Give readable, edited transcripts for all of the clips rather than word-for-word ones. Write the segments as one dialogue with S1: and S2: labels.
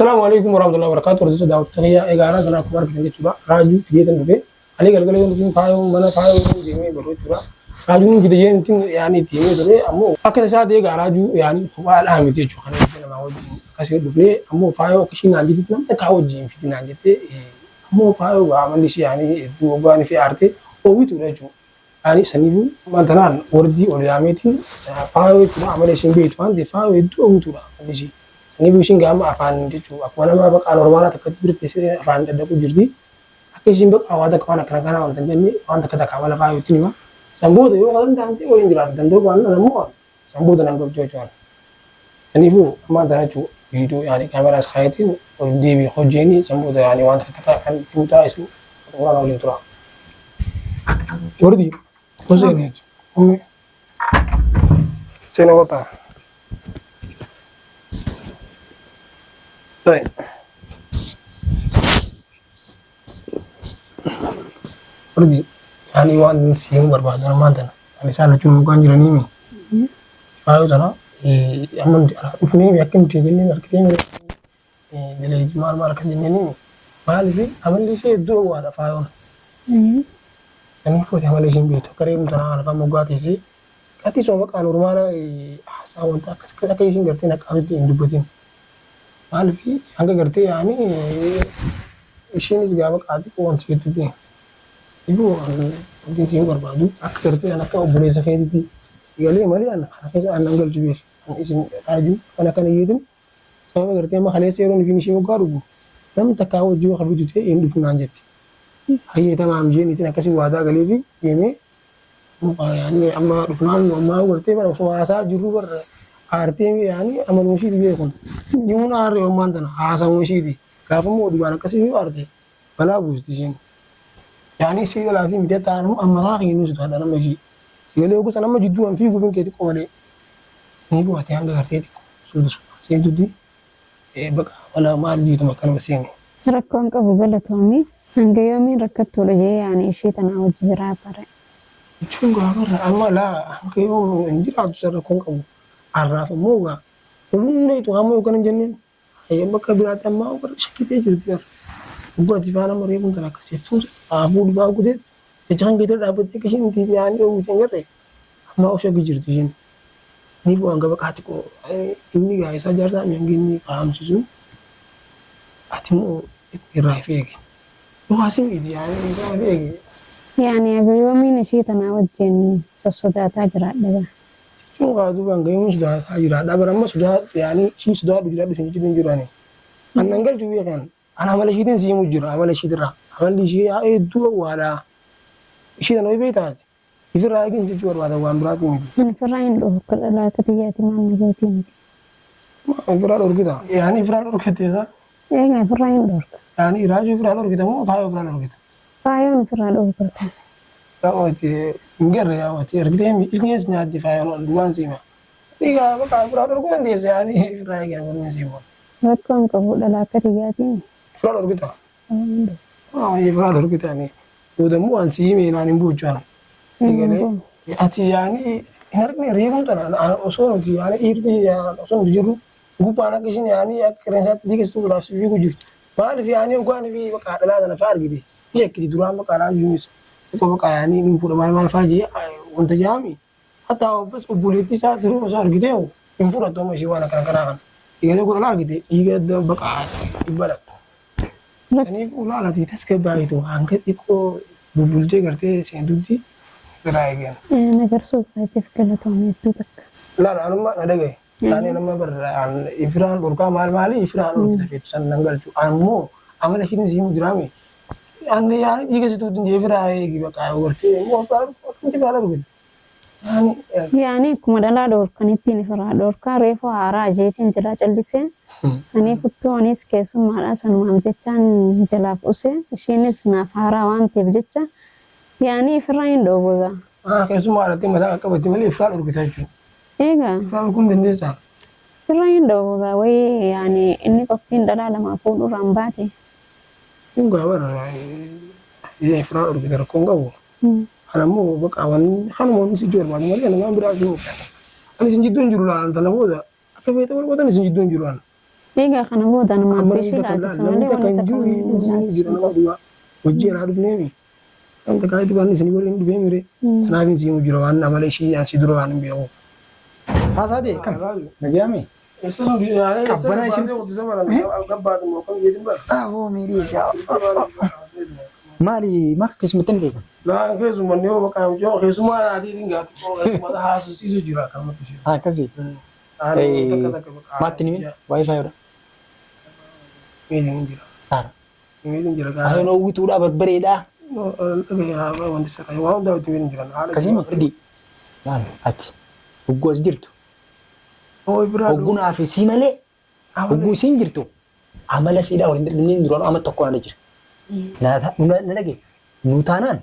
S1: السلام عليكم ورحمة الله وبركاته. رجعت دعوة تغيير إجارة أنا كبار كتير كتير راجو في ديت البوفيه عليك الجلة يوم فايو منا فايو جيمي برو ترى راجو في ديت يعني تيمي ترى أمو أكيد ساعات إجارة راجو يعني خوال أهم تيجي خلينا نقول ما هو كسر البوفيه أمو فايو كشين عندي تنام تكاو جيم في تنا عندي أمو فايو عمل شيء يعني دوغاني في أرتي أو يتوجه يعني سنيفو مثلا وردي ولا ياميتين فايو ترى عمل شيء بيتوان دي فايو يدو أو ترى عمل شيء ni bishin ga amma afan dichu akwana ma baka normala ta kadbirti sai afan da ku jirti akai shin baka awada ka wana kana on tanjani on ta kada kamala fa yutini ma sambuda yo gadan tanti o ingira dan do ban na mo sambuda nan gobjo jon ani fu amma da chu video yani kamera khayatin o dibi khojeni sambuda yani wan ta ka kan timuta isu wala wala tura wardi ko sai ne sai na wata طيب pergi yani wan siang berbahasa Ramadan yani salah cuma kan jalan ini ayo tanah aman ufni yakin tiga ini arkitnya jadi jual malah kerjanya ini malah sih aman di sini dua ada fayon ini foto aman di sini itu karim tanah apa mau gati sih kati semua kan rumah sawan tak kasih sih ngerti nak harus diindubatin malah sih angka ngerti yani isin is gabak adi ko wanti itu deh ibu mungkin sih berbaju aku ngerti anak kau boleh sakit itu sekali malah anak anggal juga isin aju anak itu sama ngerti mah halnya sih orang finish mau garu nam takau juga kalau itu teh indu funanjat hayi tamam jeni itu nak kasih wada kali ini ini yani amma funan mau ngerti mana semua asa juru ber arti yani amal musyidi bekon yuna re mantana asa musyidi kafa mo dibana kasi arti bala busti jin yani sida la fi midata anum amma raaqi nus da dana maji sigale ko sana maji duwan fi gufin ke ko male ni bo ati hanga garti su sai dudi e baka wala mali to makan masini
S2: rakon ka bugala tomi hanga yomi rakatto le yani shaytan awji jira pare
S1: chunga bara amma la hanga yo indira to sar rakon ka arrafa moga ulunne to hamu kan jannin ay baka birata ma bar shakite jirti ugo dibana mari kun tana kace tu abu ba gude e jangi da dabati kishin ti yani o jengate amma o shagi jirti jin ni bo anga baka ti ko inni ga isa jarta mi ngini paham susu atimu irafegi o hasim idi yani irafegi
S2: yani agoyomi ne shaytan awjin sosodata jira daga
S1: Muka tu bang, kau sudah sajira. Dah berapa sudah, yani si sudah dua ratus ini jadi jurani. Ananggal juga kan. Anak Malaysia ini sih mujur, Malaysia itu lah. Malaysia dua wala. Isi dan lebih tak. Itu lagi sih jual wala wan berat ini.
S2: Firain loh, kalau ketiga teman berarti.
S1: Firain lor kita. Yani firain lor kita ya.
S2: Nggak firain lor.
S1: Yani raju firain lor kita, mau fayo firain lor kita.
S2: Fayo firain lor kita.
S1: Kau itu enggak ya, itu kita ini senyap di fayo duluan sih mah. Tiga, baka firain lor kita dia sih yani firain yang punya sih mah.
S2: Rakon kau dah ketiga ini.
S1: Firain lor kita. Oh iya firain lor kita ni. Udah muan sih ini nani bujuan. Tiga ni. Ati yani inar ni ribu tu na osor tu yani irti ya osor juru. Gupa anak kisini yani ya keren saat dikit tu belas ribu juru. Malah yani gua ni baka adalah na far gidi. Iya kiri duran baka raju mis. Itu baka yani ni pura mal faji untuk jami. Atau pas ubuliti saat dulu osor gitu ya. Infura tu masih wana kan. Sigale gua lagi deh. Iga dah baka ibarat. Ini pula lah di tes kebaik itu angkat itu bubulje kerja senduti kerajaan.
S2: Negara suka tifkala tomi itu tak.
S1: Lah, anu mah ada gay. Yani nama beran ifran urka mal mali ifran urka tapi san nanggal cu anu amal sini sih mujrami. Ande yani jika situ tu jefrai gitu kayak urti mau apa mungkin balas gitu.
S2: Yani kumadala dor kanitin fara dor ka refo ara jetin jala chalise sani kuttu anis kesu mala san mamjechan jala use shinis na fara wan tibjecha yani farain do boga
S1: kesu mala timada ka bati mali ifran urka cu
S2: ega
S1: ifran kun dendesa
S2: farain do boga we yani inni qotin dala lama fudu rambati
S1: enggak war ya ifran urka konga wo Hanamu baka awan hanamu si jual madu mari ana ngambil aku. Ani sinji dun jurulan tanah boda. Akabeta wal kota ni sinji dun jurulan.
S2: Egaa kana booda nama bishii laatisa malee wanta
S1: kan hojii irraa dhufneemi. Wanta kaayiti waan isin waliin dhufee mire. Kanaaf isin simu jira waan amala ishii ansi dura waan hin beeku.
S3: Haasaadee kam nagaame.
S1: Kabbana isin gabbaatu moo kan jedhin bara.
S3: Oo miirii maali maka keessumatti hin beekan.
S1: Laa keessuma ni yoo bakka yoo keessuma adii dingaati keessuma haasisiisu jira kan mati ishee.
S3: Akkasii. Maatti ni wifi dha.
S1: Miidhin jira. Miidhin jira.
S3: Ayoon hawwituudha barbareedha.
S1: Wanti sakai waan hundaa wajjin miidhin jiran.
S3: Akkasii miti. Maal ati hogguu as jirtu. Hogguu naaf isii malee hogguu isiin jirtu amala siidhaa waliin dadhabneen duraan amma tokko nala jira. Na dhage nu taanaan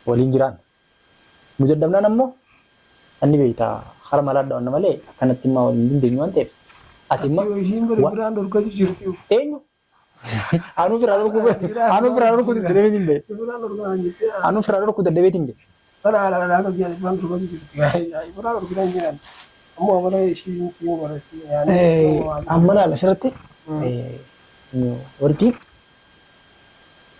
S3: waliin jiraan. Nu dadhabnaan ammoo anni beektaa hara malaa dhawanna malee akkanatti immoo waliin dandeenyu waan ta'eef. Ati immoo
S1: biraan dorgatu jirti.
S3: Eenyu? Anu firaa dhorku dadhabee hin beeku. Anu firaa dhorku dadhabee hin beeku.
S1: Bara ala kan dia biraan dorgatu jirti. Biraan dorgatu hin jiran. Ammoo amala ishii siin godhati.
S3: Amala asirratti warti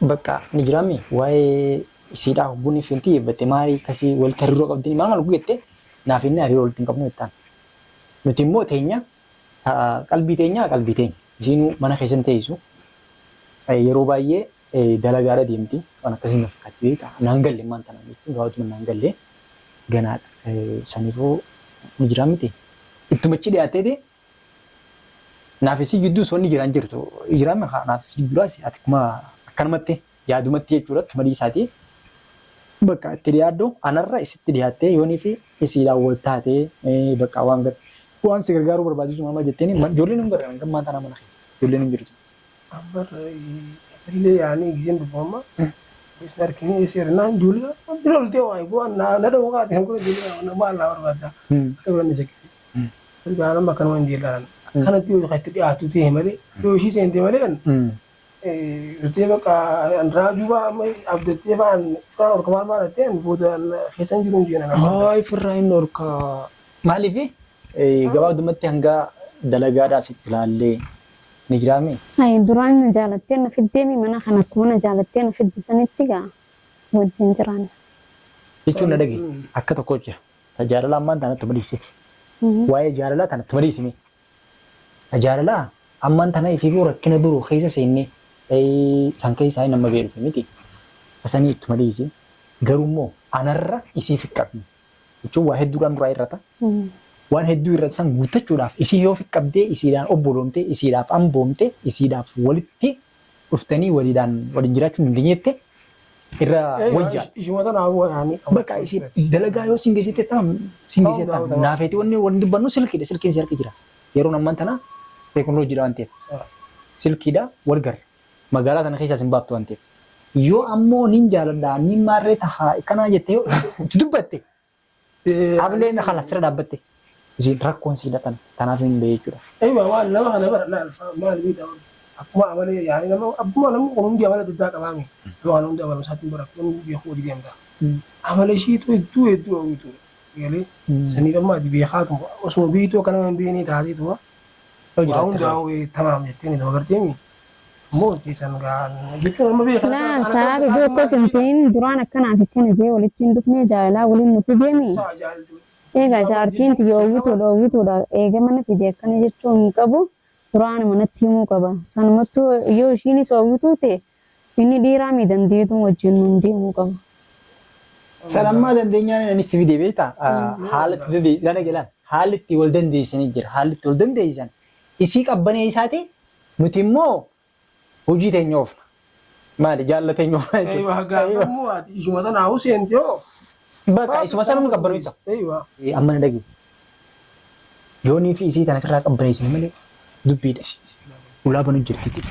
S3: bakka ni jiraame waa'ee isiidhaa hogguun finti eebbate maali kasii wal tarroo qabdini maal guyyette naaf inni hariiroo walitti hin qabnu jettaan. Nuti immoo teenya qalbii teenya isiinuu mana keessan teessu yeroo baay'ee dalagaadha deemti waan akkasii na fakkaatti beeka naan galle maan tanaan jechuun gaawwatuma naan galle ganaadha sanifuu ni jiraa miti ittumachi dhiyaatee naafisi gidduus wanni jiraan jirtu jiraame naafisi gidduudhaas ati kuma akkanumatti yaadumatti jechuudha tuma dhiisaati bakka itti dhiyaaddu anarra isitti dhiyaattee yoonii fi isiidhaan wal taatee bakka waan si gargaaruu barbaachisu maama jetteen ijoolleen hin barreeffaman kan maanta nama keessa ijoolleen hin jirtu.
S1: Illee yaanii gizeen dubbama. Isni arginu sirnaan ijoollee birooltee waa bu'aan na dhawuu kaatee hin kun ijoollee maal naa barbaadda. Akka biroonni sekkiti. Ergaa nama kanuma hin jeelaan. Kanatti yoo itti dhiyaatu ta'e malee yoo ishii seente malee Rutee bakka raajuu ba'aa abdattee ba'aan firaan orka maal maalattee booda keessan jiru hin jeenan.
S3: Haay firraa inni orka maaliifi gabaabdumatti hanga dalagaadhaas itti ilaallee ni jiraame.
S2: Duraan na jaalattee na fiddeemi mana kana akkuma na jaalattee na fiddisanitti gaa wajjin jiraan.
S3: Jechuun na dhage akka tokko jira. Jaalala ammaan tanatti madiisi. Waa'ee jaalalaa tanatti madiisime. Jaalalaa ammaan tana ifii boo rakkina biroo keessa seennee san keessaa nama beeruuf miti. Asanii itti madiisi. Garuu immoo anarra isiif qabni. Jechuun waa hedduudhaan duraa irrata. Waan hedduu irratti san guuttachuudhaaf isii yoo fi qabdee isiidhaan obboloomtee isiidhaaf amboomtee isiidhaaf walitti dhuftanii waliin jiraachuun hin dandeenyette irra wayyaa.
S1: Ishumata naa wayaanii.
S3: Bakka isii dalagaa yoo singeessite ta'a naafeeti wanni dubbannu silkiidha silkiin si harka jira. Yeroo ammaan tana teekinooloojiidha waan ta'eef silkiidha wal garra magaalaa tana keessaa sin baaftu waan ta'eef. Yoo ammoo nin jaaladha nin maarree tahaa kanaa jettee dubbatte ableen haala sirra dhaabbatte. Isin rakkoon si hidhatan kanaaf hin beeku jechuudha.
S1: Eeyyama waan nama kana bara laalfa maal miidhawu akkuma amalee yaani nama abbuma namni hundi amala diddaa qabaami. Waan hundi amala isaatiin bara kun beeku hojii deemta. Amala ishiitu hedduu oomitu. Galee sanii amma ati beekaa kan osuma biitoo kana hin beekne taateetuma. Waa hundaa tamaam jettee nama garteemi. Ammoo keessan gaan jechuun amma beekaa.
S2: Laa sababi gootoo sintiin duraan akkanaaf akkana jee walitti hin dhufnee jaalalaa waliin nuti deemi. Egaa jaartiin oowwituudha eega mana fide akkana jechuun hin qabu duraan manatti himuu qaba. Sanumattuu yoo ishiinis oowwituu ta'e inni dhiiraa dandeetu wajjin nun deemuu qaba.
S3: Sanammaa dandeenyaan inni si fide beektaa haalli itti wal dandeessanii jira. Haalli itti wal dandeessan isii qabbanee isaati nuti immoo hojii teenya oofna. Maali jaallateenya oofna jechuudha.
S1: Eeyyama gaafamu ati ishuma tanaa Hussein yoo.
S3: Bakka isuma sana mun qabbanuu jira. Amma na dhage. Yoonii fi isii tana irraa qabbaneessin malee dubbiidha. Ulaa banuu jirti.